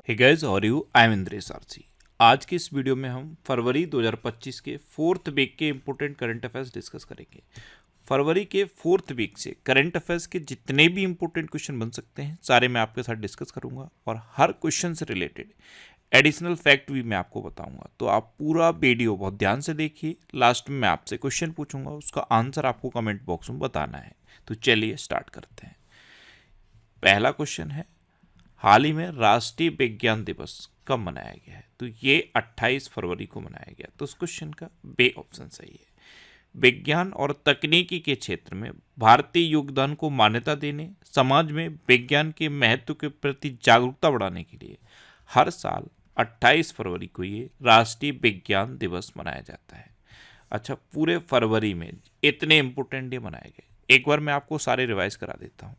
Hey guys, how are you? I am Indresh R C. आज की इस वीडियो में हम फरवरी 2025 के फोर्थ वीक के इंपॉर्टेंट करंट अफेयर्स डिस्कस करेंगे। फरवरी के फोर्थ वीक से करंट अफेयर्स के जितने भी इंपॉर्टेंट क्वेश्चन बन सकते हैं सारे मैं आपके साथ डिस्कस करूंगा और हर क्वेश्चन से रिलेटेड एडिशनल फैक्ट भी मैं आपको बताऊंगा। तो आप पूरा वीडियो बहुत ध्यान से देखिए। लास्ट में मैं आपसे क्वेश्चन पूछूंगा, उसका आंसर आपको कमेंट बॉक्स में बताना है। तो चलिए स्टार्ट करते हैं। पहला क्वेश्चन है, हाल ही में राष्ट्रीय विज्ञान दिवस कब मनाया गया है? तो ये 28 फरवरी को मनाया गया। तो उस क्वेश्चन का बे ऑप्शन सही है। विज्ञान और तकनीकी के क्षेत्र में भारतीय योगदान को मान्यता देने, समाज में विज्ञान के महत्व के प्रति जागरूकता बढ़ाने के लिए हर साल 28 फरवरी को ये राष्ट्रीय विज्ञान दिवस मनाया जाता है। अच्छा, पूरे फरवरी में इतने इंपोर्टेंट डे मनाए गए। एक बार मैं आपको सारे रिवाइज करा देता हूँ।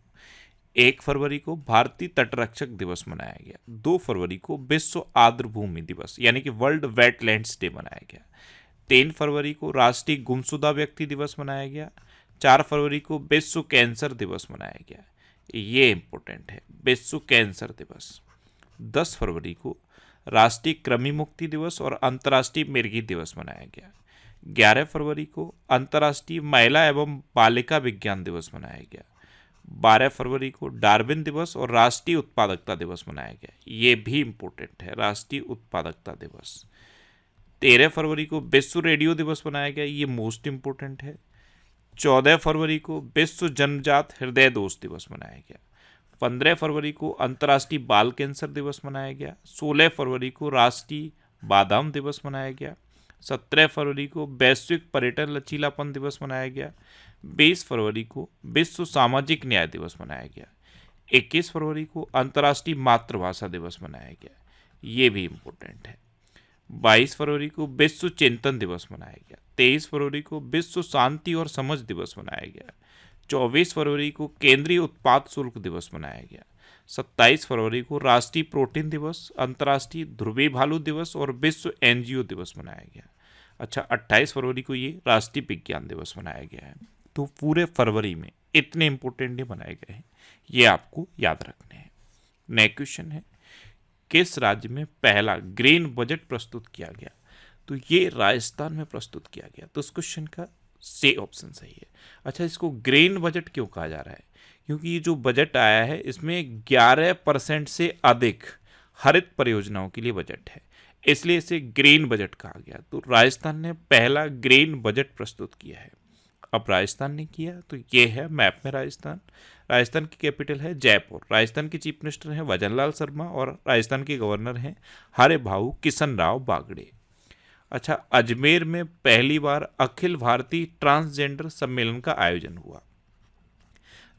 1 फरवरी को भारतीय तटरक्षक दिवस मनाया गया। 2 फरवरी को विश्व आर्द्रभूमि दिवस यानी कि वर्ल्ड वेटलैंड्स डे मनाया गया। 3 फरवरी को राष्ट्रीय गुमशुदा व्यक्ति दिवस मनाया गया। 4 फरवरी को विश्व कैंसर दिवस मनाया गया। ये इंपॉर्टेंट है, विश्व कैंसर दिवस। 10 फरवरी को राष्ट्रीय कृमि मुक्ति दिवस और अंतर्राष्ट्रीय मिर्गी दिवस मनाया गया। 11 फरवरी को अंतर्राष्ट्रीय महिला एवं बालिका विज्ञान दिवस मनाया गया। 12 फरवरी को डार्विन दिवस और राष्ट्रीय उत्पादकता दिवस मनाया गया। ये भी इम्पोर्टेंट है, राष्ट्रीय उत्पादकता दिवस। 13 फरवरी को विश्व रेडियो दिवस मनाया गया। ये मोस्ट इम्पोर्टेंट है। 14 फरवरी को विश्व जन्मजात हृदय दोष दिवस मनाया गया। 15 फरवरी को अंतर्राष्ट्रीय बाल कैंसर दिवस मनाया गया। 16 फरवरी को राष्ट्रीय बादाम दिवस मनाया गया। 17 फरवरी को वैश्विक पर्यटन लचीलापन दिवस मनाया गया। 20 फरवरी को विश्व सामाजिक न्याय दिवस मनाया गया। 21 फरवरी को अंतर्राष्ट्रीय मातृभाषा दिवस मनाया गया। ये भी इम्पोर्टेंट है। 22 फरवरी को विश्व चिंतन दिवस मनाया गया। 23 फरवरी को विश्व शांति और समझ दिवस मनाया गया। 24 फरवरी को केंद्रीय उत्पाद शुल्क दिवस मनाया गया। 27 फरवरी को राष्ट्रीय प्रोटीन दिवस, अंतर्राष्ट्रीय ध्रुवी भालू दिवस और विश्व एनजीओ दिवस मनाया गया। अच्छा, 28 फरवरी को ये राष्ट्रीय विज्ञान दिवस मनाया गया है। तो पूरे फरवरी में इतने इंपॉर्टेंट डे बनाए गए हैं, ये आपको याद रखने हैं। नेक्स्ट क्वेश्चन है, किस राज्य में पहला ग्रीन बजट प्रस्तुत किया गया? तो ये राजस्थान में प्रस्तुत किया गया। तो इस क्वेश्चन का सी ऑप्शन सही है। अच्छा, इसको ग्रीन बजट क्यों कहा जा रहा है? क्योंकि ये जो बजट आया है इसमें 11% से अधिक हरित परियोजनाओं के लिए बजट है, इसलिए इसे ग्रीन बजट कहा गया। तो राजस्थान ने पहला ग्रीन बजट प्रस्तुत किया है। अब राजस्थान ने किया तो ये है मैप में राजस्थान। राजस्थान की कैपिटल है जयपुर। राजस्थान के चीफ मिनिस्टर हैं भजनलाल शर्मा और राजस्थान के गवर्नर हैं हरिभाऊ किशन राव बागड़े। अच्छा, अजमेर में पहली बार अखिल भारतीय ट्रांसजेंडर सम्मेलन का आयोजन हुआ।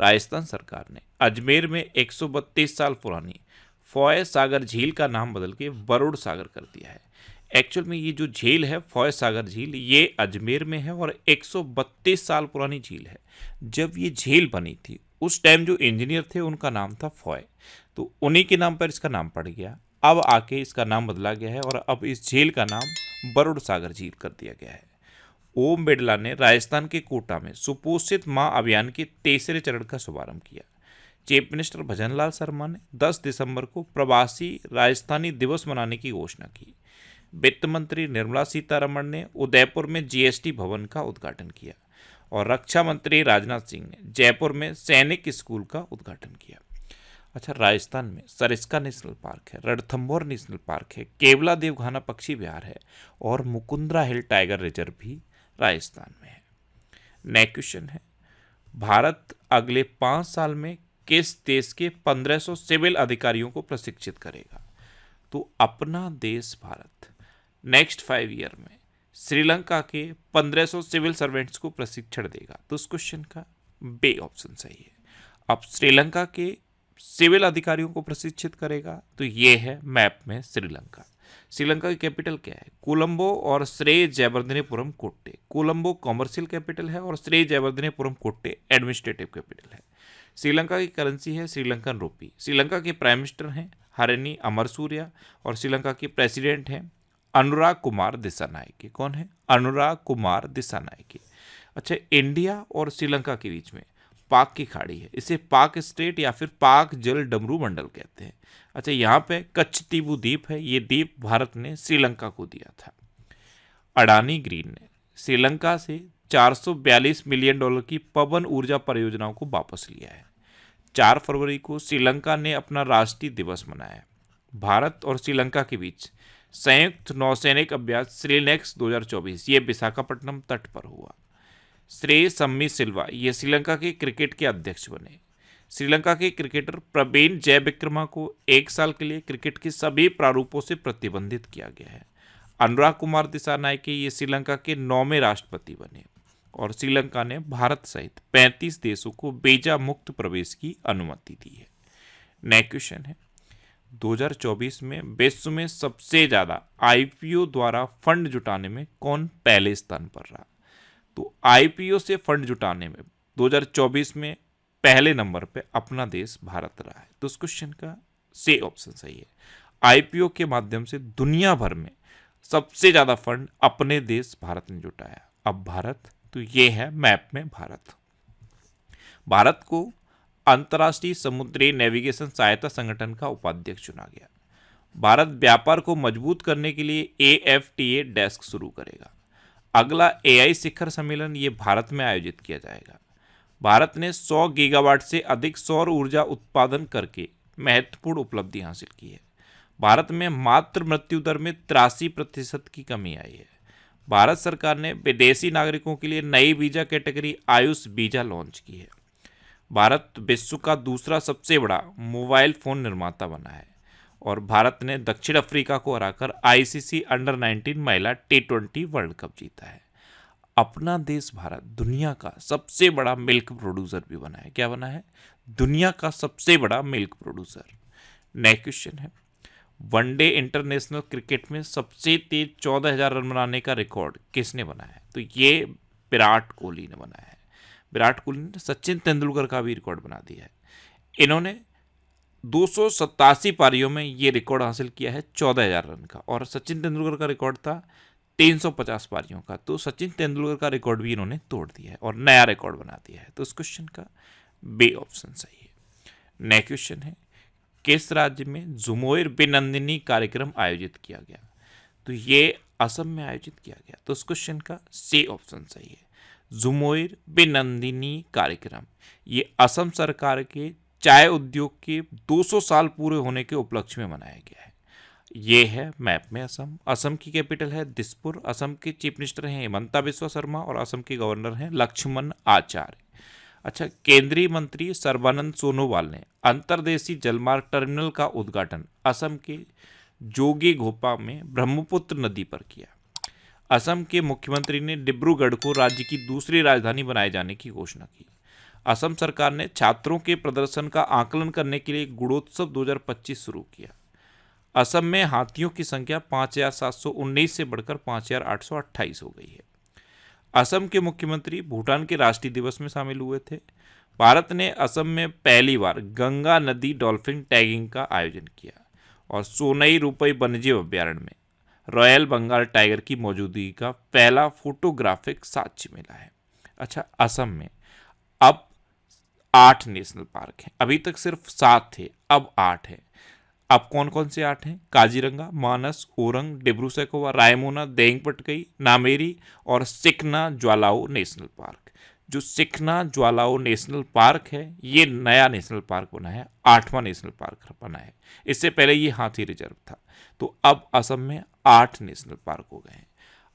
राजस्थान सरकार ने अजमेर में 132 साल पुरानी फॉय सागर झील का नाम बदल के बरूड सागर कर दिया है। एक्चुअल में ये जो झील है फॉय सागर झील, ये अजमेर में है और 132 साल पुरानी झील है। जब ये झील बनी थी उस टाइम जो इंजीनियर थे उनका नाम था फॉय, तो उन्हीं के नाम पर इसका नाम पड़ गया। अब आके इसका नाम बदला गया है और अब इस झील का नाम बरूड सागर झील कर दिया गया है। ओम बिड़ला ने राजस्थान के कोटा में सुपोषित मां अभियान के तीसरे चरण का शुभारंभ किया। चीफ मिनिस्टर भजनलाल शर्मा ने 10 दिसंबर को प्रवासी राजस्थानी दिवस मनाने की घोषणा की। वित्त मंत्री निर्मला सीतारमण ने उदयपुर में जीएसटी भवन का उद्घाटन किया और रक्षा मंत्री राजनाथ सिंह ने जयपुर में सैनिक स्कूल का उद्घाटन किया। अच्छा, राजस्थान में सरिस्का नेशनल पार्क है, रणथंभौर नेशनल पार्क है, केवला देवघाना पक्षी विहार है और मुकुंदरा हिल टाइगर रिजर्व भी राजस्थान में है। नेक्स्ट क्वेश्चन है, भारत अगले 5 साल में किस देश के 1500 सिविल अधिकारियों को प्रशिक्षित करेगा? तो अपना देश भारत नेक्स्ट 5 ईयर में श्रीलंका के 1500 सिविल सर्वेंट्स को प्रशिक्षण देगा। तो इस क्वेश्चन का बे ऑप्शन सही है। अब श्रीलंका के सिविल अधिकारियों को प्रशिक्षित करेगा तो ये है मैप में श्रीलंका। श्रीलंका की कैपिटल क्या है? कोलंबो और श्री जयवर्धनेपुरम कोट्टे। कोलंबो कॉमर्शियल कैपिटल है और श्री जयवर्धनेपुरम कोट्टे एडमिनिस्ट्रेटिव कैपिटल है। श्रीलंका की करेंसी है श्रीलंकन रूपी। श्रीलंका के प्राइम मिनिस्टर हैं हरिनी अमरसूरिया और श्रीलंका के प्रेसिडेंट हैं अनुराग कुमार दिसानायके। कौन है? अनुराग कुमार दिसानायके। अच्छा, इंडिया और श्रीलंका के बीच में पाक की खाड़ी है, इसे पाक स्ट्रेट या फिर पाक जल डमरू मंडल कहते हैं। अच्छा, यहाँ पे कच्छ तीबू द्वीप है, ये द्वीप भारत ने श्रीलंका को दिया था। अडानी ग्रीन ने श्रीलंका से $442 मिलियन की पवन ऊर्जा परियोजनाओं को वापस लिया है। 4 फरवरी को श्रीलंका ने अपना राष्ट्रीय दिवस मनाया। भारत और श्रीलंका के बीच संयुक्त नौसैनिक अभ्यास श्रीनेक्स 2024 ये विशाखापट्टनम तट पर हुआ। श्रेय सम्मी सिल्वा ये श्रीलंका के क्रिकेट के अध्यक्ष बने। श्रीलंका के क्रिकेटर प्रवीण जयविक्रमा को 1 साल के लिए क्रिकेट के सभी प्रारूपों से प्रतिबंधित किया गया है। अनुराग कुमार दिसानायके ये श्रीलंका के 9वें राष्ट्रपति बने और श्रीलंका ने भारत सहित 35 देशों को वीजा मुक्त प्रवेश की अनुमति दी है। नेक्स्ट क्वेश्चन है, 2024 में विश्व में सबसे ज़्यादा आईपीओ द्वारा फंड जुटाने में कौन पहले स्थान पर रहा? तो आईपीओ से फंड जुटाने में 2024 में पहले नंबर पे अपना देश भारत रहा है। तो उस क्वेश्चन का सी ऑप्शन सही है। आईपीओ के माध्यम से दुनिया भर में सबसे ज़्यादा फंड अपने देश भारत ने जुटाया। अब भारत, तो ये है मैप में भारत। भारत को अंतर्राष्ट्रीय समुद्री नेविगेशन सहायता संगठन का उपाध्यक्ष चुना गया। भारत व्यापार को मजबूत करने के लिए AFTA डेस्क शुरू करेगा। अगला AI शिखर सम्मेलन ये भारत में आयोजित किया जाएगा। भारत ने 100 गीगावाट से अधिक सौर ऊर्जा उत्पादन करके महत्वपूर्ण उपलब्धि हासिल की है। भारत में मातृ मृत्यु दर में 83% की कमी आई है। भारत सरकार ने विदेशी नागरिकों के लिए नई visa category Ayush visa launch की है। भारत विश्व का दूसरा सबसे बड़ा मोबाइल फ़ोन निर्माता बना है और भारत ने दक्षिण अफ्रीका को हराकर ICC अंडर-19 महिला T20 वर्ल्ड कप जीता है। अपना देश भारत दुनिया का सबसे बड़ा मिल्क प्रोड्यूसर भी बना है। क्या बना है? दुनिया का सबसे बड़ा मिल्क प्रोड्यूसर। नेक्स्ट क्वेश्चन है, वनडे इंटरनेशनल क्रिकेट में सबसे तेज 14,000 रन बनाने का रिकॉर्ड किसने बनाया है? तो ये विराट कोहली ने बनाया है। विराट कोहली ने सचिन तेंदुलकर का भी रिकॉर्ड बना दिया है। इन्होंने 287 पारियों में ये रिकॉर्ड हासिल किया है 14,000 रन का, और सचिन तेंदुलकर का रिकॉर्ड था 350 पारियों का। तो सचिन तेंदुलकर का रिकॉर्ड भी इन्होंने तोड़ दिया है और नया रिकॉर्ड बना दिया है। तो इस क्वेश्चन का बी ऑप्शन सही है। नेक्स्ट क्वेश्चन है, किस राज्य में झुमोर बिनंदिनी कार्यक्रम आयोजित किया गया? तो ये असम में आयोजित किया गया। तो इस क्वेश्चन का सी ऑप्शन सही है। झुमोर बिनंदिनी कार्यक्रम ये असम सरकार के चाय उद्योग के 200 साल पूरे होने के उपलक्ष्य में मनाया गया है। ये है मैप में असम। असम की कैपिटल है दिसपुर। असम के चीफ मिनिस्टर हैं हिमंता बिस्वा शर्मा और असम के गवर्नर हैं लक्ष्मण आचार्य। अच्छा, केंद्रीय मंत्री सर्बानंद सोनोवाल ने अंतर्देशीय जलमार्ग टर्मिनल का उद्घाटन असम के जोगीघोपा में ब्रह्मपुत्र नदी पर किया। असम के मुख्यमंत्री ने डिब्रूगढ़ को राज्य की दूसरी राजधानी बनाए जाने की घोषणा की। असम सरकार ने छात्रों के प्रदर्शन का आकलन करने के लिए गुणोत्सव 2025 शुरू किया। असम में हाथियों की संख्या 5,719 से बढ़कर 5,828 हो गई है। असम के मुख्यमंत्री भूटान के राष्ट्रीय दिवस में शामिल हुए थे। भारत ने असम में पहली बार गंगा नदी डॉल्फिन टैगिंग का आयोजन किया और सोनई रूपई वन्यजीव अभ्यारण्य में रॉयल बंगाल टाइगर की मौजूदगी का पहला फोटोग्राफिक साक्ष्य मिला है। अच्छा, असम में अब 8 नेशनल पार्क हैं। अभी तक सिर्फ 7 थे, अब 8 हैं। अब कौन कौन से 8 हैं? काजीरंगा, मानस, ओरंग, डिब्रू सैखोवा, रायमोना, देंगपटकई, नामेरी और सिखना ज्वालाओ नेशनल पार्क। जो सिखना ज्वालाओ नेशनल पार्क है ये नया नेशनल पार्क बना है, 8वां नेशनल पार्क बना है। इससे पहले ये हाथी रिजर्व था। तो अब असम में 8 नेशनल पार्क हो गए हैं।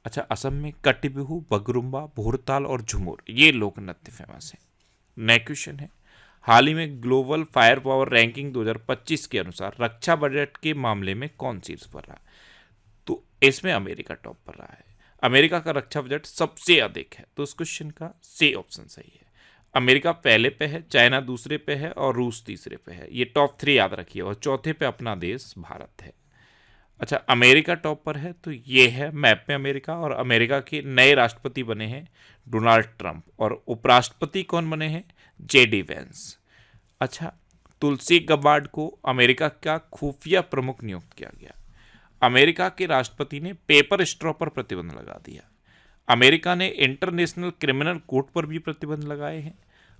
अच्छा, असम में कटिबिहू, बगरुम्बा, भोरताल और झुमोर ये लोक नृत्य फेमस है। नेक्स्ट क्वेश्चन है, हाल ही में ग्लोबल फायर पावर रैंकिंग 2025 के अनुसार रक्षा बजट के मामले में कौन शीर्ष पर रहा? तो इसमें अमेरिका टॉप पर रहा है। अमेरिका का रक्षा बजट सबसे अधिक है। तो उस क्वेश्चन का सी ऑप्शन सही है। अमेरिका पहले पे है, चाइना दूसरे पे है और रूस तीसरे पे है। ये टॉप 3 याद रखिए। और चौथे पे अपना देश भारत है। अच्छा, अमेरिका टॉप पर है तो ये है मैप में अमेरिका। और अमेरिका के नए राष्ट्रपति बने हैं डोनाल्ड ट्रंप और उपराष्ट्रपति कौन बने हैं? JD Vance. अच्छा, तुलसी गबार्ड को अमेरिका का खुफिया प्रमुख नियुक्त किया गया। अमेरिका के राष्ट्रपति ने पेपर स्ट्रॉ पर प्रतिबंध लगा दिया। अमेरिका ने इंटरनेशनल क्रिमिनल कोर्ट पर भी प्रतिबंध लगाए हैं।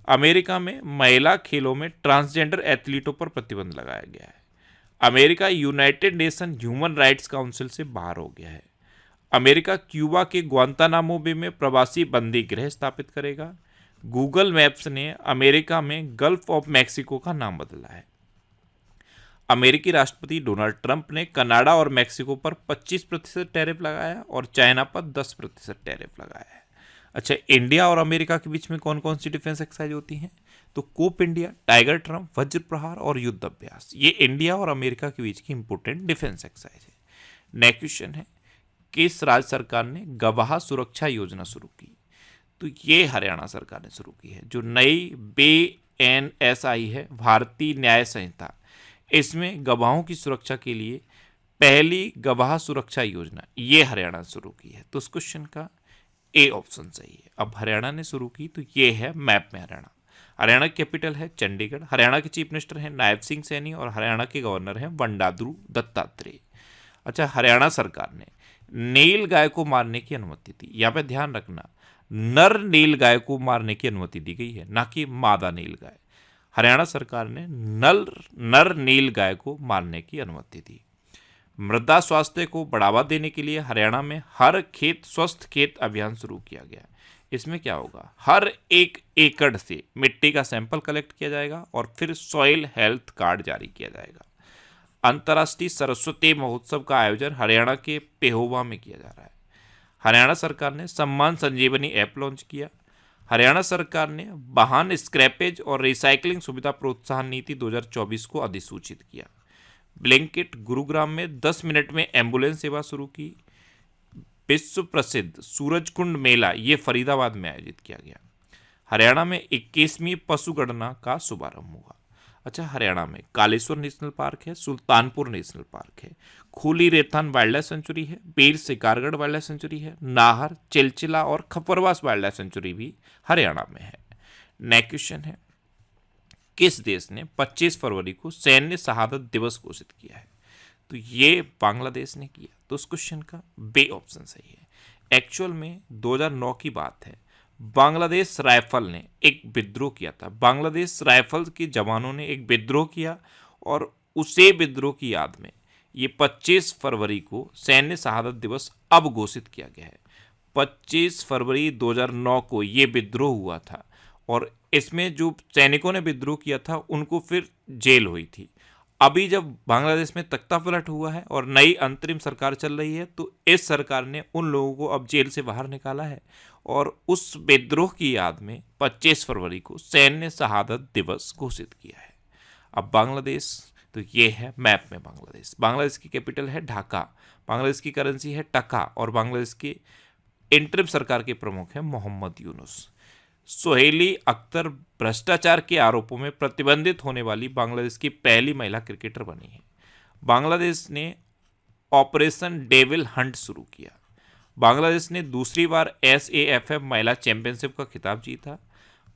अमेरिका में महिला खेलों में ट्रांसजेंडर एथलीटों पर प्रतिबंध लगाया गया है। America United nation human rights council से बाहर हो गया है। अमेरिका क्यूबा के ग्वांतानामो बे में प्रवासी बंदी गृह स्थापित करेगा। गूगल मैप्स ने अमेरिका में गल्फ ऑफ मैक्सिको का नाम बदला है। अमेरिकी राष्ट्रपति डोनाल्ड ट्रंप ने कनाडा और मैक्सिको पर 25% टैरिफ लगाया और चाइना पर 10% टैरिफ लगाया है। अच्छा, इंडिया और अमेरिका के बीच में कौन कौन सी डिफेंस एक्सरसाइज होती हैं? तो कोप इंडिया, टाइगर ट्रंप, वज्र प्रहार और युद्ध अभ्यास, ये इंडिया और अमेरिका के बीच की इंपोर्टेंट डिफेंस एक्सरसाइज है। नेक्स्ट क्वेश्चन है, किस राज्य सरकार ने गवाह सुरक्षा योजना शुरू की? तो ये हरियाणा सरकार ने शुरू की है। जो नई BNSI है, भारतीय न्याय संहिता, इसमें गवाहों की सुरक्षा के लिए पहली गवाह सुरक्षा योजना ये हरियाणा ने शुरू की है। तो इस क्वेश्चन का ए ऑप्शन सही है। अब हरियाणा ने शुरू की तो ये है मैप में हरियाणा। हरियाणा की कैपिटल है चंडीगढ़। हरियाणा के चीफ मिनिस्टर हैं नायब सिंह सैनी और हरियाणा के गवर्नर हैं बंडारू दत्तात्रेय। अच्छा, हरियाणा सरकार ने नील गाय को मारने की अनुमति दी। यहाँ पे ध्यान रखना, नर नील गाय को मारने की अनुमति दी गई है, ना कि मादा नील गाय। हरियाणा सरकार ने नर नील गाय को मारने की अनुमति दी। मृदा स्वास्थ्य को बढ़ावा देने के लिए हरियाणा में हर खेत स्वस्थ खेत अभियान शुरू किया गया। इसमें क्या होगा, हर 1 एकड़ से मिट्टी का सैंपल कलेक्ट किया जाएगा और फिर सॉइल हेल्थ कार्ड जारी किया जाएगा। अंतर्राष्ट्रीय सरस्वती महोत्सव का आयोजन हरियाणा के पेहोवा में किया जा रहा है। हरियाणा सरकार ने सम्मान संजीवनी ऐप लॉन्च किया। हरियाणा सरकार ने वाहन स्क्रैपेज और रिसाइकलिंग सुविधा प्रोत्साहन नीति 2024 को अधिसूचित किया। ब्लिंकिट गुरुग्राम में 10 मिनट में एम्बुलेंस सेवा शुरू की। विश्व प्रसिद्ध सूरजकुंड मेला ये फरीदाबाद में आयोजित किया गया। हरियाणा में 21वीं पशु गणना का शुभारंभ हुआ। अच्छा, हरियाणा में कालेश्वर नेशनल पार्क है, सुल्तानपुर नेशनल पार्क है, खूली रेथान वाइल्ड लाइफ सेंचुरी है, बीर शिकारगढ़ वाइल्ड लाइफ सेंचुरी है, नाहर, चिलचिला और खपरवास वाइल्ड लाइफ सेंचुरी भी हरियाणा में है। नेक्स्ट क्वेश्चन है, किस देश ने 25 फरवरी को सैन्य शहादत दिवस घोषित किया है? तो ये बांग्लादेश ने किया। तो उस क्वेश्चन का बे ऑप्शन सही है। एक्चुअल में 2009 की बात है, बांग्लादेश राइफल ने एक विद्रोह किया था। बांग्लादेश राइफल के जवानों ने एक विद्रोह किया और उसे विद्रोह की याद में ये 25 फरवरी को सैन्य शहादत दिवस अब घोषित किया गया है। 25 फरवरी 2009 को ये विद्रोह हुआ था और इसमें जो सैनिकों ने विद्रोह किया था उनको फिर जेल हुई थी। अभी जब बांग्लादेश में तख्तापलट हुआ है और नई अंतरिम सरकार चल रही है तो इस सरकार ने उन लोगों को अब जेल से बाहर निकाला है और उस विद्रोह की याद में 25 फरवरी को सैन्य शहादत दिवस घोषित किया है। अब बांग्लादेश, तो ये है मैप में बांग्लादेश। बांग्लादेश की कैपिटल है ढाका, बांग्लादेश की करेंसी है टका और बांग्लादेश के इंटरिम सरकार के प्रमुख हैं मोहम्मद यूनुस। सोहेली अख्तर भ्रष्टाचार के आरोपों में प्रतिबंधित होने वाली बांग्लादेश की पहली महिला क्रिकेटर बनी है। बांग्लादेश ने ऑपरेशन डेविल हंट शुरू किया। बांग्लादेश ने दूसरी बार SAFF महिला चैंपियनशिप का खिताब जीता।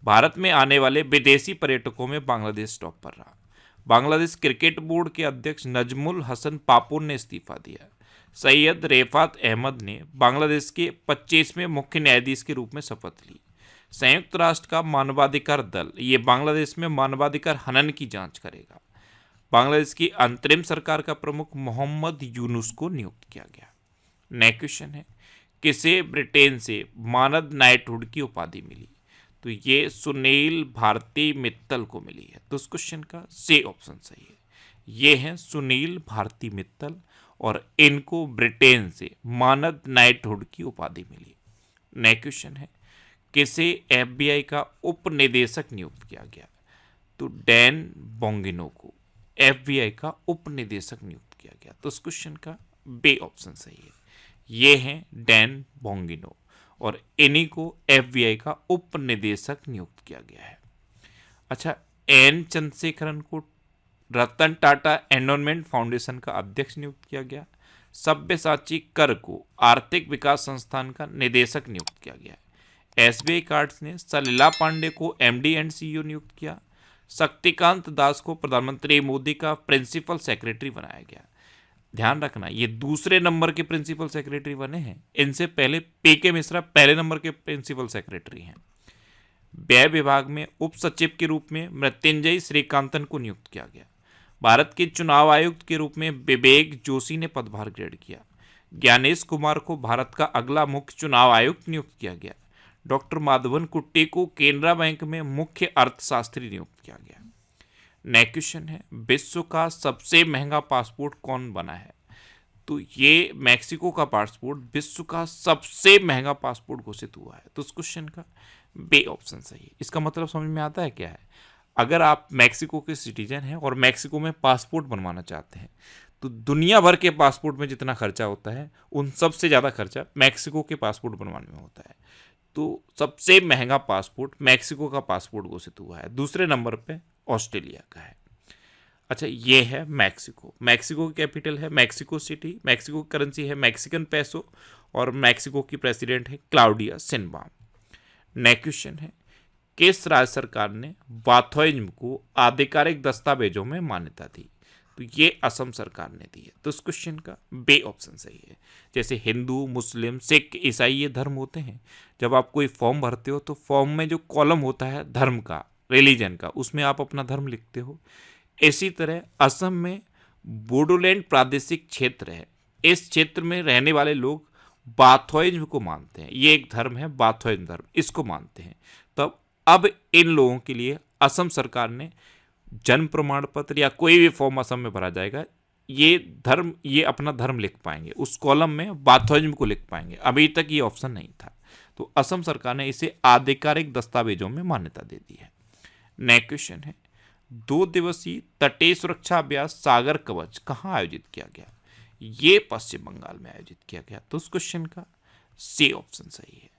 भारत में आने वाले विदेशी पर्यटकों में बांग्लादेश टॉप पर रहा। बांग्लादेश क्रिकेट बोर्ड के अध्यक्ष नजमुल हसन पापुर ने इस्तीफा दिया। सैयद रेफात अहमद ने बांग्लादेश के 25वें मुख्य न्यायाधीश के रूप में शपथ ली। संयुक्त राष्ट्र का मानवाधिकार दल ये बांग्लादेश में मानवाधिकार हनन की जांच करेगा। बांग्लादेश की अंतरिम सरकार का प्रमुख मोहम्मद यूनुस को नियुक्त किया गया। नेक्स्ट क्वेश्चन है, किसे ब्रिटेन से मानद नाइटहुड की उपाधि मिली? तो ये सुनील भारती मित्तल को मिली है। तो उस क्वेश्चन का सी ऑप्शन सही है। ये हैं सुनील भारती मित्तल और इनको ब्रिटेन से मानद नाइटहुड की उपाधि मिली। नेक्स्ट क्वेश्चन है, किसे FBI का उप निदेशक नियुक्त किया गया? तो डैन बोंगिनो को FBI का उप निदेशक नियुक्त किया गया। तो इस क्वेश्चन का बे ऑप्शन सही है। ये हैं डैन बोंगिनो और इन्हीं को FBI का उप निदेशक नियुक्त किया गया है। अच्छा, N चंद्रशेखरन को रतन टाटा एंडोनमेंट फाउंडेशन का अध्यक्ष नियुक्त किया गया। सब्यसाची कर को आर्थिक विकास संस्थान का निदेशक नियुक्त किया गया। SBI कार्ड्स ने सलिला पांडे को MD एंड CEO नियुक्त किया। शक्तिकांत दास को प्रधानमंत्री मोदी का प्रिंसिपल सेक्रेटरी बनाया गया। ध्यान रखना, ये दूसरे नंबर के प्रिंसिपल सेक्रेटरी बने हैं। इनसे पहले PK मिश्रा पहले नंबर के प्रिंसिपल सेक्रेटरी हैं। व्यय विभाग में उप सचिव के रूप में मृत्युंजय श्रीकांतन को नियुक्त किया गया। भारत के चुनाव आयुक्त के रूप में विवेक जोशी ने पदभार ग्रहण किया। ज्ञानेश कुमार को भारत का अगला मुख्य चुनाव आयुक्त नियुक्त किया गया। डॉक्टर माधवन कुट्टी को केनरा बैंक में मुख्य अर्थशास्त्री नियुक्त किया गया। नेक्स्ट क्वेश्चन है, विश्व का सबसे महंगा पासपोर्ट कौन बना है? तो ये मैक्सिको का पासपोर्ट विश्व का सबसे महंगा पासपोर्ट घोषित हुआ है। तो उस क्वेश्चन का बे ऑप्शन सही है। इसका मतलब समझ में आता है क्या है? अगर आप मैक्सिको के सिटीजन हैं और मैक्सिको में पासपोर्ट बनवाना चाहते हैं तो दुनिया भर के पासपोर्ट में जितना खर्चा होता है उन सबसे ज़्यादा खर्चा मैक्सिको के पासपोर्ट बनवाने में होता है। तो सबसे महंगा पासपोर्ट मैक्सिको का पासपोर्ट घोषित हुआ है। दूसरे नंबर पे ऑस्ट्रेलिया का है। अच्छा, ये है मैक्सिको। मैक्सिको की कैपिटल है मैक्सिको सिटी। मैक्सिको की करेंसी है मैक्सिकन पैसो और मैक्सिको की प्रेसिडेंट है क्लाउडिया शेनबाम। नेक्स्ट क्वेश्चन है, किस राज्य सरकार ने बाथोइज्म को आधिकारिक दस्तावेजों में मान्यता दी? तो ये असम सरकार ने दी है। तो इस क्वेश्चन का बे ऑप्शन सही है। जैसे हिंदू, मुस्लिम, सिख, ईसाई ये धर्म होते हैं, जब आप कोई फॉर्म भरते हो तो फॉर्म में जो कॉलम होता है धर्म का, रिलीजन का, उसमें आप अपना धर्म लिखते हो। इसी तरह असम में बोडोलैंड प्रादेशिक क्षेत्र है। इस क्षेत्र में रहने वाले लोग बाथोइज्म को मानते हैं। ये एक धर्म है बाथोइज्म धर्म, इसको मानते हैं। तब अब इन लोगों के लिए असम सरकार ने जन्म प्रमाण पत्र या कोई भी फॉर्म असम में भरा जाएगा, ये अपना धर्म लिख पाएंगे, उस कॉलम में बाथोइज्म को लिख पाएंगे। अभी तक ये ऑप्शन नहीं था। तो असम सरकार ने इसे आधिकारिक दस्तावेजों में मान्यता दे दी है। नेक्स्ट क्वेश्चन है, 2 दिवसीय तटीय सुरक्षा अभ्यास सागर कवच कहाँ आयोजित किया गया? ये पश्चिम बंगाल में आयोजित किया गया। तो उस क्वेश्चन का सी ऑप्शन सही है।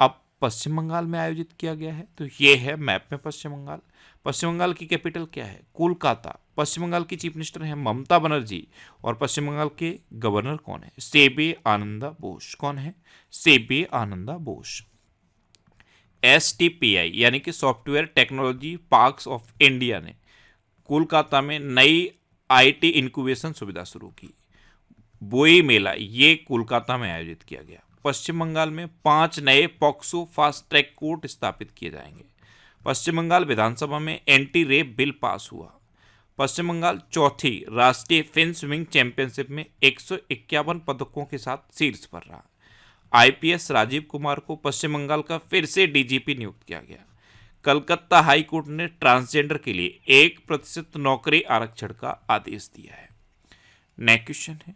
अब पश्चिम बंगाल में आयोजित किया गया है तो ये है मैप में पश्चिम बंगाल। पश्चिम बंगाल की कैपिटल क्या है? कोलकाता। पश्चिम बंगाल की चीफ मिनिस्टर हैं ममता बनर्जी और पश्चिम बंगाल के गवर्नर कौन है? सेबे आनंदा बोस। कौन है? सेबे आनंदा बोस। STPI यानी कि software technology parks of India ने कोलकाता में नई IT इंक्यूबेशन सुविधा शुरू की। बोई मेला ये कोलकाता में आयोजित किया गया। पश्चिम बंगाल में 5 नए पॉक्सो फास्ट ट्रैक कोर्ट स्थापित किए जाएंगे। पश्चिम बंगाल विधानसभा में एंटी रेप बिल पास हुआ। पश्चिम बंगाल चौथी राष्ट्रीय फिन स्विमिंग चैंपियनशिप में 151 पदकों के साथ शीर्ष पर रहा। IPS राजीव कुमार को पश्चिम बंगाल का फिर से DGP नियुक्त किया गया। कलकत्ता हाई कोर्ट ने ट्रांसजेंडर के लिए 1% नौकरी आरक्षण का आदेश दिया है। नेक्स्ट क्वेश्चन है,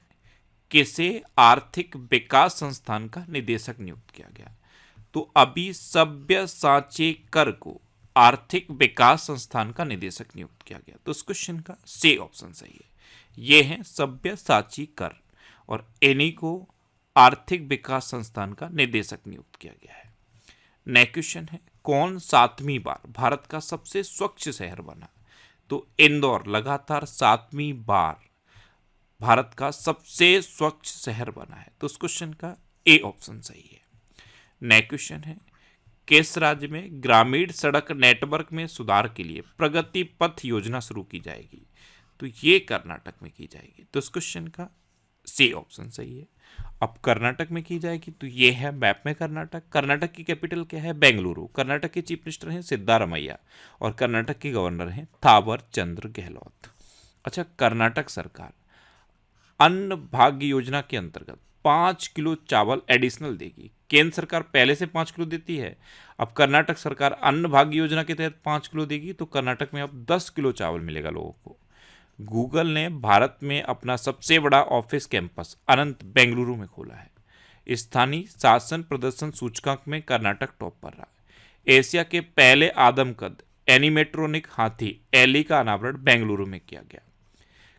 किसे आर्थिक विकास संस्थान का निदेशक नियुक्त किया गया? तो अभी सब्यसाची कर को आर्थिक विकास संस्थान का निदेशक नियुक्त किया गया। तो इस क्वेश्चन का सी ऑप्शन सही है। ये है सब्यसाची कर और इन्हीं को आर्थिक विकास संस्थान का निदेशक नियुक्त किया गया है। नेक्स्ट क्वेश्चन है, कौन 7वीं बार भारत का सबसे स्वच्छ शहर बना? तो इंदौर लगातार 7वीं बार भारत का सबसे स्वच्छ शहर बना है। तो उस क्वेश्चन का ए ऑप्शन सही है। नेक्स्ट क्वेश्चन है, किस राज्य में ग्रामीण सड़क नेटवर्क में सुधार के लिए प्रगति पथ योजना शुरू की जाएगी? तो ये कर्नाटक में की जाएगी। तो इस क्वेश्चन का सी ऑप्शन सही है। अब कर्नाटक में की जाएगी तो ये है मैप में कर्नाटक। कर्नाटक की कैपिटल क्या है? बेंगलुरु। कर्नाटक के चीफ मिनिस्टर हैं सिद्धारमैया और कर्नाटक के गवर्नर हैं थावर चंद्र गहलोत। अच्छा, कर्नाटक सरकार अन्न भाग्य योजना के अंतर्गत 5 किलो चावल एडिशनल देगी। केंद्र सरकार पहले से 5 किलो देती है, अब कर्नाटक सरकार अन्न भाग्य योजना के तहत 5 किलो देगी, तो कर्नाटक में अब 10 किलो चावल मिलेगा लोगों को। गूगल ने भारत में अपना सबसे बड़ा ऑफिस कैंपस अनंत बेंगलुरु में खोला है। स्थानीय शासन प्रदर्शन सूचकांक में कर्नाटक टॉप पर रहा। एशिया के पहले आदमकद एनिमेट्रोनिक हाथी एली का अनावरण बेंगलुरु में किया गया।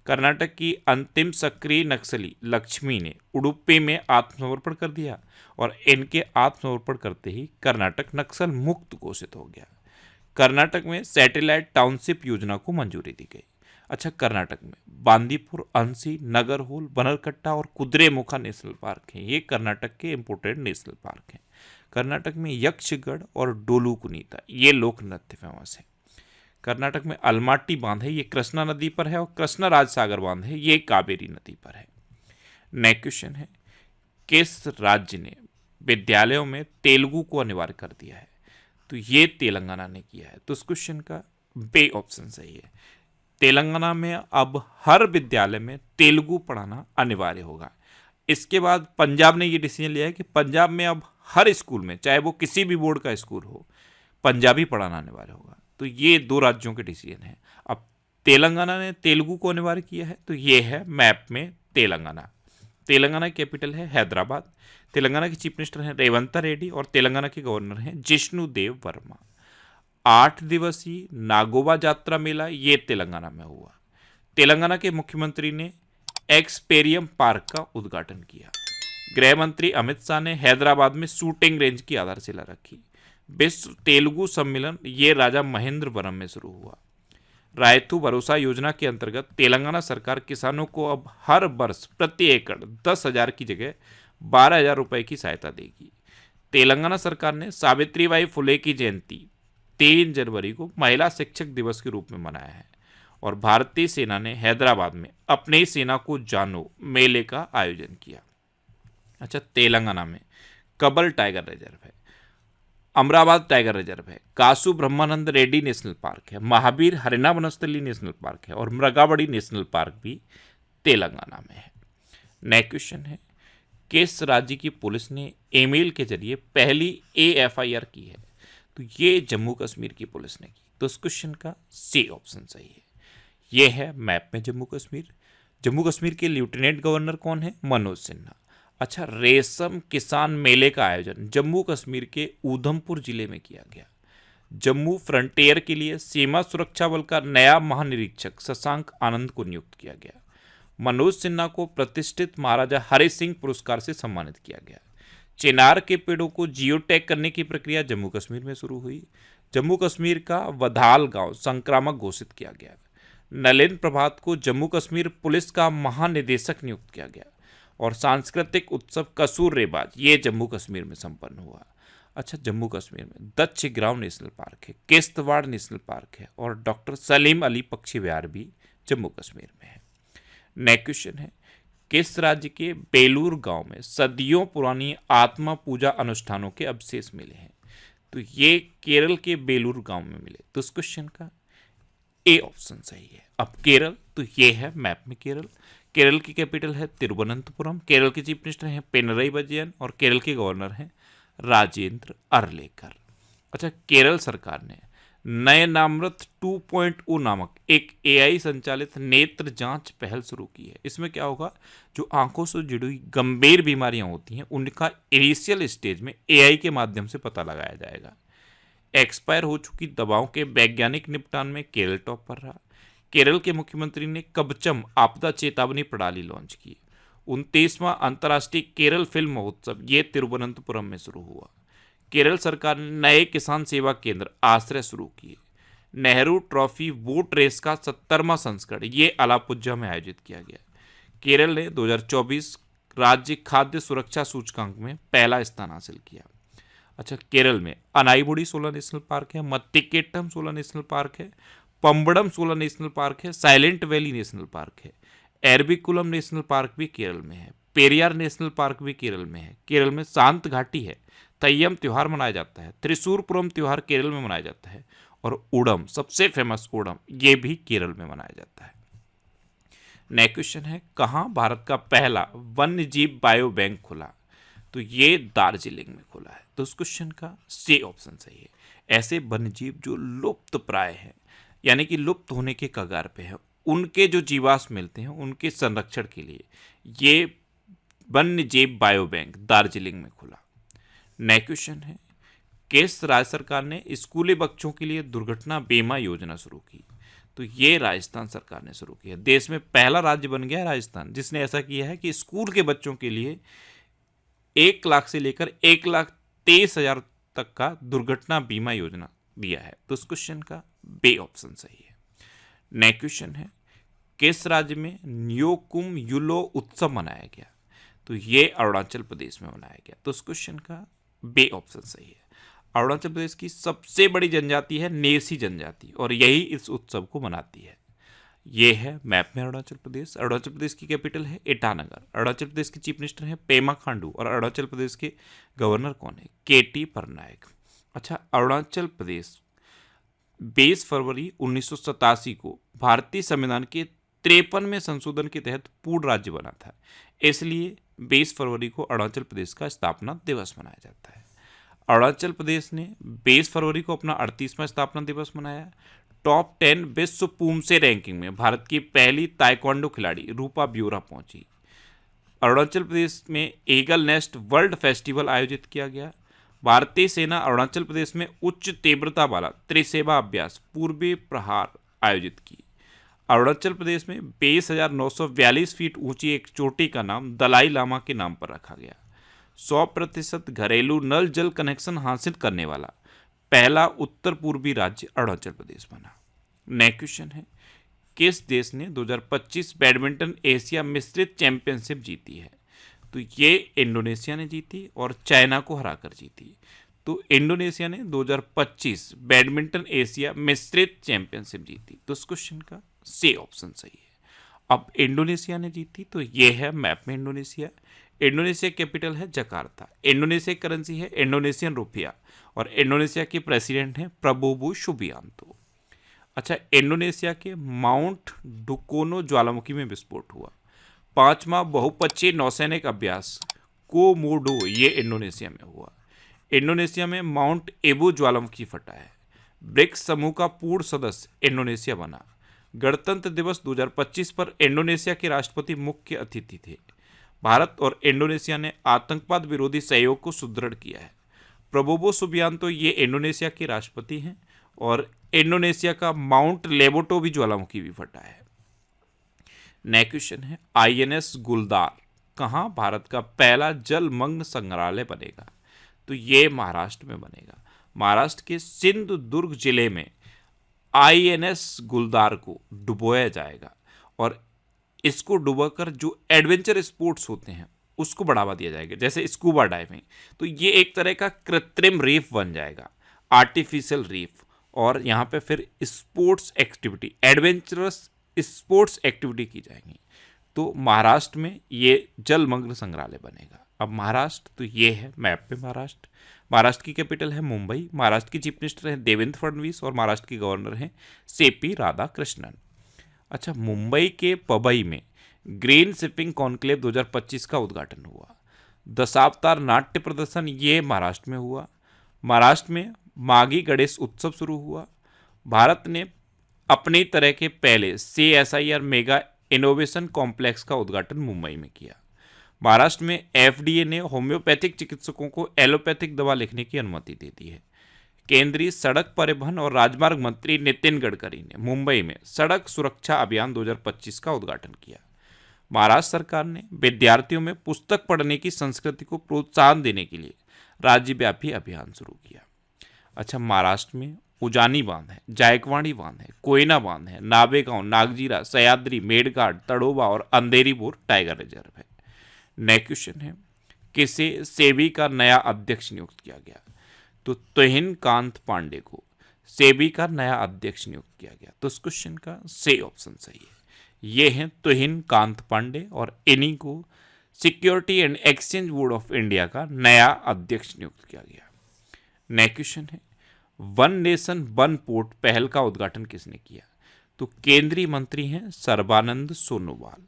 कर्नाटक की अंतिम सक्रिय नक्सली लक्ष्मी ने उडुपी में आत्मसमर्पण कर दिया और इनके आत्मसमर्पण करते ही कर्नाटक नक्सल मुक्त घोषित हो गया। कर्नाटक में सैटेलाइट टाउनशिप योजना को मंजूरी दी गई। अच्छा, कर्नाटक में बांदीपुर, अंसी, नगरहोल, बनरकट्टा और कुद्रेमुखा नेशनल पार्क हैं। ये कर्नाटक के इम्पोर्टेंट नेशनल पार्क हैं। कर्नाटक में यक्षगढ़ और डोलू कुनीता ये लोक नृत्य फेमस है। कर्नाटक में अलमाटी बांध है, ये कृष्णा नदी पर है, और कृष्णा राजसागर बांध है, ये कावेरी नदी पर है। नेक्स्ट क्वेश्चन है, किस राज्य ने विद्यालयों में तेलुगु को अनिवार्य कर दिया है? तो ये तेलंगाना ने किया है। तो इस क्वेश्चन का बे ऑप्शन सही है। तेलंगाना में अब हर विद्यालय में तेलुगु पढ़ाना अनिवार्य होगा। इसके बाद पंजाब ने ये डिसीजन लिया है कि पंजाब में अब हर स्कूल में, चाहे वो किसी भी बोर्ड का स्कूल हो, पंजाबी पढ़ाना अनिवार्य होगा। तो ये 2 राज्यों के डिसीजन है। अब तेलंगाना ने तेलुगु को अनिवार्य किया है, तो ये है मैप में तेलंगाना। तेलंगाना की कैपिटल है हैदराबाद। तेलंगाना के चीफ मिनिस्टर हैं रेवंत रेड्डी और तेलंगाना के गवर्नर हैं जिष्णु देव वर्मा। 8 दिवसीय नागोबा यात्रा मेला ये तेलंगाना में हुआ। तेलंगाना के मुख्यमंत्री ने एक्सपेरियम पार्क का उद्घाटन किया। गृह मंत्री अमित शाह ने हैदराबाद में शूटिंग रेंज की आधारशिला रखी। विश्व तेलुगु सम्मेलन ये राजा महेंद्रवरम में शुरू हुआ। रायतु भरोसा योजना के अंतर्गत तेलंगाना सरकार किसानों को अब हर वर्ष प्रति एकड़ 10,000 की जगह 12,000 रुपए की सहायता देगी। तेलंगाना सरकार ने सावित्रीबाई फुले की जयंती 3 जनवरी को महिला शिक्षक दिवस के रूप में मनाया है। और भारतीय सेना ने हैदराबाद में अपनी सेना को जानो मेले का आयोजन किया। अच्छा, तेलंगाना में कब्बल टाइगर रिजर्व है, अमराबाद टाइगर रिजर्व है, कासु ब्रह्मानंद रेड्डी नेशनल पार्क है, महावीर हरिना वनस्थली नेशनल पार्क है और मृगावड़ी नेशनल पार्क भी तेलंगाना में है। नेक्स्ट क्वेश्चन है, किस राज्य की पुलिस ने ईमेल के जरिए पहली AFIR की है? तो ये जम्मू कश्मीर की पुलिस ने की। तो इस क्वेश्चन का सी ऑप्शन सही है। ये है मैप में जम्मू कश्मीर। जम्मू कश्मीर के लेफ्टिनेंट गवर्नर कौन है? मनोज सिन्हा। अच्छा, रेशम किसान मेले का आयोजन जम्मू कश्मीर के ऊधमपुर जिले में किया गया। जम्मू फ्रंटियर के लिए सीमा सुरक्षा बल का नया महानिरीक्षक शशांक आनंद को नियुक्त किया गया। मनोज सिन्हा को प्रतिष्ठित महाराजा हरि सिंह पुरस्कार से सम्मानित किया गया। चिनार के पेड़ों को जियो टैग करने की प्रक्रिया जम्मू कश्मीर में शुरू हुई। जम्मू कश्मीर का वधाल गांव संक्रामक घोषित किया गया। नलिन प्रभात को जम्मू कश्मीर पुलिस का महानिदेशक नियुक्त किया गया। और सांस्कृतिक उत्सव कसूर रेबाज ये जम्मू कश्मीर में संपन्न हुआ। अच्छा, जम्मू कश्मीर में दच्छ ग्राम नेशनल पार्क है, किश्तवाड़ नेशनल पार्क है और डॉक्टर सलीम अली पक्षी विहार भी जम्मू कश्मीर में है। नेक्स्ट क्वेश्चन है, किस राज्य के बेलूर गांव में सदियों पुरानी आत्मा पूजा अनुष्ठानों के अवशेष मिले हैं? तो ये केरल के बेलूर गांव में मिले। तो इस क्वेश्चन का ए ऑप्शन सही है। अब केरल, तो ये है मैप में केरल। केरल की कैपिटल है तिरुवनंतपुरम। केरल के चीफ मिनिस्टर हैं पिनरई विजयन और केरल के गवर्नर हैं राजेंद्र अर्लेकर। अच्छा, केरल सरकार ने नयनामृत 2.0 नामक एक AI संचालित नेत्र जांच पहल शुरू की है। इसमें क्या होगा, जो आंखों से जुड़ी हुई गंभीर बीमारियां होती हैं उनका इनिशियल स्टेज में AI के माध्यम से पता लगाया जाएगा। एक्सपायर हो चुकी दवाओं के वैज्ञानिक निपटान में केरल टॉप पर रहा। केरल के मुख्यमंत्री ने कबचम आपदा चेतावनी प्रणाली लॉन्च की। 29वां अंतर्राष्ट्रीय केरल फिल्म महोत्सव ये तिरुवनंतपुरम में शुरू हुआ। केरल सरकार ने नए किसान सेवा केंद्र आश्रय शुरू किए। नेहरू ट्रॉफी बोट रेस का 70वां संस्करण ये अलापुझा में आयोजित किया गया। केरल ने 2024 राज्य खाद्य सुरक्षा सूचकांक में पहला स्थान हासिल किया। अच्छा, केरल में अनाईबुड़ी 16 नेशनल पार्क है, मत्तिकेट्टम 16 नेशनल पार्क है, पंबड़म 16 नेशनल पार्क है, साइलेंट वैली नेशनल पार्क है, एरविकुलम नेशनल पार्क भी केरल में है, पेरियार नेशनल पार्क भी केरल में है। केरल में शांत घाटी है, तय्यम त्यौहार मनाया जाता है, त्रिशूरपुरम त्यौहार केरल में मनाया जाता है और ओणम, सबसे फेमस ओणम, ये भी केरल में मनाया जाता है। नेक्स्ट क्वेश्चन है, कहाँ भारत का पहला वन्य जीव बायो बैंक खुला? तो ये दार्जिलिंग में खुला है। तो उस क्वेश्चन का सी ऑप्शन सही है। ऐसे वन्य जीव जो लुप्त प्राय हैं, यानी कि लुप्त होने के कगार पे है, उनके जो जीवाश्म मिलते हैं उनके संरक्षण के लिए ये वन्य जीव बायो बैंक दार्जिलिंग में खुला। नेक्स्ट क्वेश्चन है, किस राज्य सरकार ने स्कूली बच्चों के लिए दुर्घटना बीमा योजना शुरू की? तो ये राजस्थान सरकार ने शुरू किया। देश में पहला राज्य बन गया राजस्थान जिसने ऐसा किया है कि स्कूल के बच्चों के लिए 1 लाख से लेकर 1,23,000 तक का दुर्घटना बीमा योजना दिया है। तो इस क्वेश्चन का बे ऑप्शन सही है। नेक्स्ट क्वेश्चन है, किस राज्य में न्योकुम युलो उत्सव मनाया गया? तो ये अरुणाचल प्रदेश में मनाया गया। तो इस क्वेश्चन का बे ऑप्शन सही है। अरुणाचल प्रदेश की सबसे बड़ी जनजाति है नेसी जनजाति और यही इस उत्सव को मनाती है। ये है मैप में अरुणाचल प्रदेश। अरुणाचल प्रदेश की कैपिटल है ईटानगर। अरुणाचल प्रदेश के चीफ मिनिस्टर हैं पेमा खांडू और अरुणाचल प्रदेश के गवर्नर कौन है? KT पटनायक। अच्छा, अरुणाचल प्रदेश 22 फरवरी 1987 को भारतीय संविधान के 53वें संशोधन के तहत पूर्ण राज्य बना था, इसलिए 22 फरवरी को अरुणाचल प्रदेश का स्थापना दिवस मनाया जाता है। अरुणाचल प्रदेश ने 22 फरवरी को अपना 38वां स्थापना दिवस मनाया। टॉप 10 विश्व पूमसे रैंकिंग में भारत की पहली ताइक्वांडो खिलाड़ी रूपा ब्योरा पहुंची। अरुणाचल प्रदेश में ईगल नेस्ट वर्ल्ड फेस्टिवल आयोजित किया गया। भारतीय सेना अरुणाचल प्रदेश में उच्च तीव्रता वाला त्रिसेवा अभ्यास पूर्वी प्रहार आयोजित की। अरुणाचल प्रदेश में 22,942 फीट ऊंची एक चोटी का नाम दलाई लामा के नाम पर रखा गया। 100% घरेलू नल जल कनेक्शन हासिल करने वाला पहला उत्तर पूर्वी राज्य अरुणाचल प्रदेश बना। नेक्स्ट क्वेश्चन है, किस देश ने 2025 बैडमिंटन एशिया मिश्रित चैंपियनशिप जीती है? तो ये इंडोनेशिया ने जीती और चाइना को हराकर जीती। तो इंडोनेशिया ने 2025 बैडमिंटन एशिया मिश्रित चैंपियनशिप जीती। तो इस क्वेश्चन का सी ऑप्शन सही है। अब इंडोनेशिया ने जीती, तो ये है मैप में इंडोनेशिया। इंडोनेशिया कैपिटल है जकार्ता। इंडोनेशिया करेंसी है इंडोनेशियन रुपया और इंडोनेशिया के प्रेसिडेंट हैं प्रबोवो सुबियांतो। अच्छा, इंडोनेशिया के माउंट डुकोनो ज्वालामुखी में विस्फोट हुआ। 5वां बहुपक्षीय नौसैनिक अभ्यास कोमोडो ये इंडोनेशिया में हुआ। इंडोनेशिया में माउंट एबू ज्वालामुखी फटा है। ब्रिक्स समूह का पूर्ण सदस्य इंडोनेशिया बना। गणतंत्र दिवस 2025 पर इंडोनेशिया के राष्ट्रपति मुख्य अतिथि थे। भारत और इंडोनेशिया ने आतंकवाद विरोधी सहयोग को सुदृढ़ किया है। प्रबोवो सुबियांतो ये इंडोनेशिया के राष्ट्रपति हैं और इंडोनेशिया का माउंट लेबोटो भी ज्वालामुखी भी फटा है। नेक्स्ट क्वेश्चन है, INS गुलदार कहाँ भारत का पहला जलमग्न संग्रहालय बनेगा? तो ये महाराष्ट्र में बनेगा। महाराष्ट्र के सिंधुदुर्ग जिले में INS गुलदार को डुबोया जाएगा और इसको डुबाकर जो एडवेंचर स्पोर्ट्स होते हैं उसको बढ़ावा दिया जाएगा, जैसे स्कूबा डाइविंग। तो ये एक तरह का कृत्रिम रीफ बन जाएगा, आर्टिफिशियल रीफ, और यहाँ पे फिर sports activity, adventurous sports activity की जाएंगी। तो महाराष्ट्र में ये जलमग्न संग्रहालय बनेगा। अब महाराष्ट्र, तो ये है मैप पे महाराष्ट्र। महाराष्ट्र की कैपिटल है मुंबई। महाराष्ट्र की चीफ मिनिस्टर हैं देवेंद्र फडणवीस और महाराष्ट्र के गवर्नर हैं CP राधाकृष्णन। अच्छा, मुंबई के पबई में ग्रीन शिपिंग कॉन्क्लेव 2025 का उद्घाटन हुआ। दशावतार नाट्य प्रदर्शन ये महाराष्ट्र में हुआ। महाराष्ट्र में माघी गणेश उत्सव शुरू हुआ। भारत ने अपनी तरह के पहले CSIR मेगा इनोवेशन कॉम्प्लेक्स का उद्घाटन मुंबई में किया। महाराष्ट्र में FDA ने होम्योपैथिक चिकित्सकों को एलोपैथिक दवा लिखने की अनुमति दे दी है। केंद्रीय सड़क परिवहन और राजमार्ग मंत्री नितिन गडकरी ने मुंबई में सड़क सुरक्षा अभियान 2025 का उद्घाटन किया। महाराष्ट्र सरकार ने विद्यार्थियों में पुस्तक पढ़ने की संस्कृति को प्रोत्साहन देने के लिए राज्यव्यापी अभियान शुरू किया। अच्छा, महाराष्ट्र में उजानी बांध है, जायकवाड़ी बांध है, कोयना बांध है, नावेगांव, नागजीरा, सह्याद्री, मेड़घाट, तड़ोबा और अंधेरीपुर टाइगर रिजर्व है। नेक्स्ट क्वेश्चन है, किसे सेबी का नया अध्यक्ष नियुक्त किया गया? तो तुहिन कांत पांडे को सेबी का नया अध्यक्ष नियुक्त किया गया। तो इस क्वेश्चन का सही ऑप्शन सही है। ये हैं तुहिन कांत पांडे और इन्हीं को security and exchange board of India का नया अध्यक्ष नियुक्त किया गया। नेक्स्ट क्वेश्चन है, वन नेशन वन पोर्ट पहल का उद्घाटन किसने किया? तो केंद्रीय मंत्री हैं सर्बानंद सोनोवाल।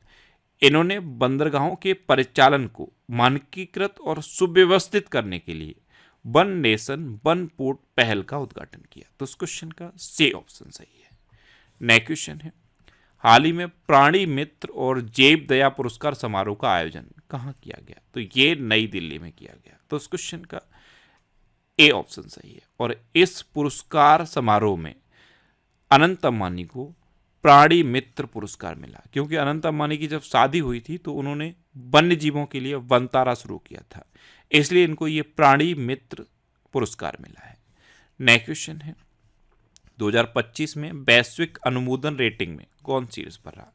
इन्होंने बंदरगाहों के परिचालन को मानकीकृत और सुव्यवस्थित करने के लिए वन नेशन वन पोर्ट पहल का उद्घाटन किया। तो इस क्वेश्चन का सी ऑप्शन सही है। नेक्स्ट क्वेश्चन है, हाल ही में प्राणी मित्र और जैव दया पुरस्कार समारोह का आयोजन कहाँ किया गया? तो ये नई दिल्ली में किया गया। तो इस क्वेश्चन का ए ऑप्शन सही है। और इस पुरस्कार समारोह में अनंत अंबानी को प्राणी मित्र पुरस्कार मिला, क्योंकि अनंत अंबानी की जब शादी हुई थी तो उन्होंने वन्य जीवों के लिए वनतारा शुरू किया था, इसलिए इनको ये प्राणी मित्र पुरस्कार मिला है। नेक्स्ट क्वेश्चन है, 2025 में वैश्विक अनुमोदन रेटिंग में कौन शीर्ष पर रहा?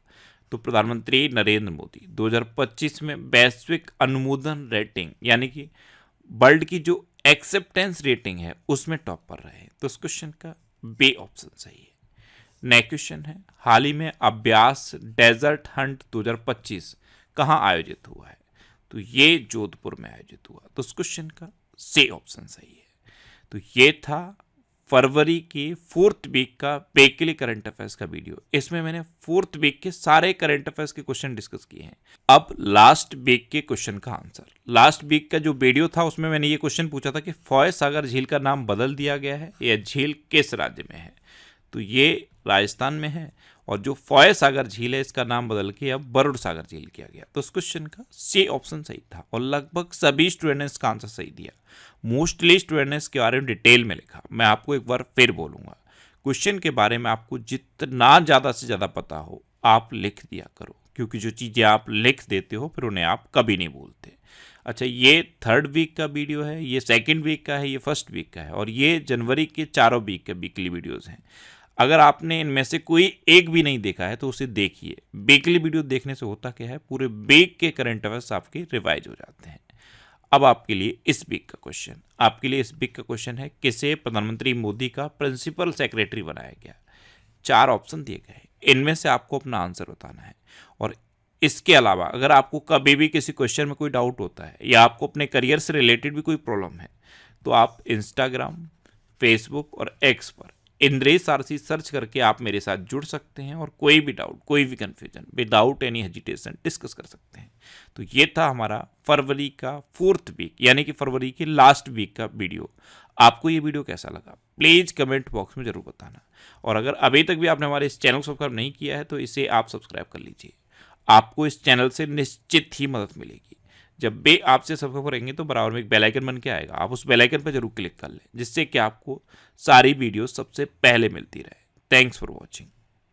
तो प्रधानमंत्री नरेंद्र मोदी 2025 में वैश्विक अनुमोदन रेटिंग यानी कि वर्ल्ड की जो एक्सेप्टेंस रेटिंग है उसमें टॉप पर रहे। तो इस क्वेश्चन का बी ऑप्शन सही है। नेक्स्ट क्वेश्चन है, हाल ही में अभ्यास डेजर्ट हंट 2025 कहाँ आयोजित हुआ है? तो ये जोधपुर में आयोजित हुआ। तो इस क्वेश्चन का सी ऑप्शन सही है। तो ये था फरवरी के 4th वीक का बेसिकली करंट अफेयर्स का वीडियो। इसमें मैंने 4th वीक के सारे करंट अफेयर्स के क्वेश्चन डिस्कस किए हैं। अब लास्ट वीक के क्वेश्चन का आंसर। लास्ट वीक का जो वीडियो था उसमें मैंने ये क्वेश्चन पूछा था कि फॉय सागर झील का नाम बदल दिया गया है, यह झील किस राज्य में है? तो ये राजस्थान में है, और जो फॉय सागर झील है इसका नाम बदल के अब बरुड़ सागर झील किया गया। तो उस क्वेश्चन का सी ऑप्शन सही था, और लगभग सभी स्टूडेंट्स ने इसका आंसर सही दिया। मोस्टली स्टूडेंट्स ने इसके बारे में डिटेल में लिखा। मैं आपको एक बार फिर बोलूंगा, क्वेश्चन के बारे में आपको जितना ज़्यादा से ज़्यादा पता हो आप लिख दिया करो, क्योंकि जो चीज़ें आप लिख देते हो फिर उन्हें आप कभी नहीं भूलते। अच्छा, ये 3rd वीक का वीडियो है, ये 2nd वीक का है, ये 1st वीक का है, और ये जनवरी के चारों वीक के वीकली वीडियोज़ हैं। अगर आपने इनमें से कोई एक भी नहीं देखा है तो उसे देखिए। वीकली वीडियो देखने से होता क्या है, पूरे वीक के करंट अफेयर्स आपके रिवाइज हो जाते हैं। अब आपके लिए इस वीक का क्वेश्चन, आपके लिए इस वीक का क्वेश्चन है, किसे प्रधानमंत्री मोदी का प्रिंसिपल सेक्रेटरी बनाया गया? 4 ऑप्शन दिए गए, इनमें से आपको अपना आंसर बताना है। और इसके अलावा अगर आपको कभी भी किसी क्वेश्चन में कोई डाउट होता है, या आपको अपने करियर से रिलेटेड भी कोई प्रॉब्लम है, तो आप इंस्टाग्राम, फेसबुक और एक्स पर इंद्रेश आरसी सर्च करके आप मेरे साथ जुड़ सकते हैं, और कोई भी डाउट, कोई भी confusion without any hesitation discuss कर सकते हैं। तो ये था हमारा फरवरी का 4th वीक, यानी कि फरवरी के लास्ट वीक का वीडियो। आपको ये वीडियो कैसा लगा प्लीज़ कमेंट बॉक्स में ज़रूर बताना, और अगर अभी तक भी आपने हमारे इस चैनल को सब्सक्राइब नहीं किया है तो इसे आप सब्सक्राइब कर लीजिए। आपको इस चैनल से निश्चित ही मदद मिलेगी। जब भी आपसे सब्सक्राइब करेंगे तो बराबर में एक बेल आइकन बन के आएगा, आप उस बेल आइकन पर जरूर क्लिक कर लें, जिससे कि आपको सारी वीडियो सबसे पहले मिलती रहे। Thanks for watching.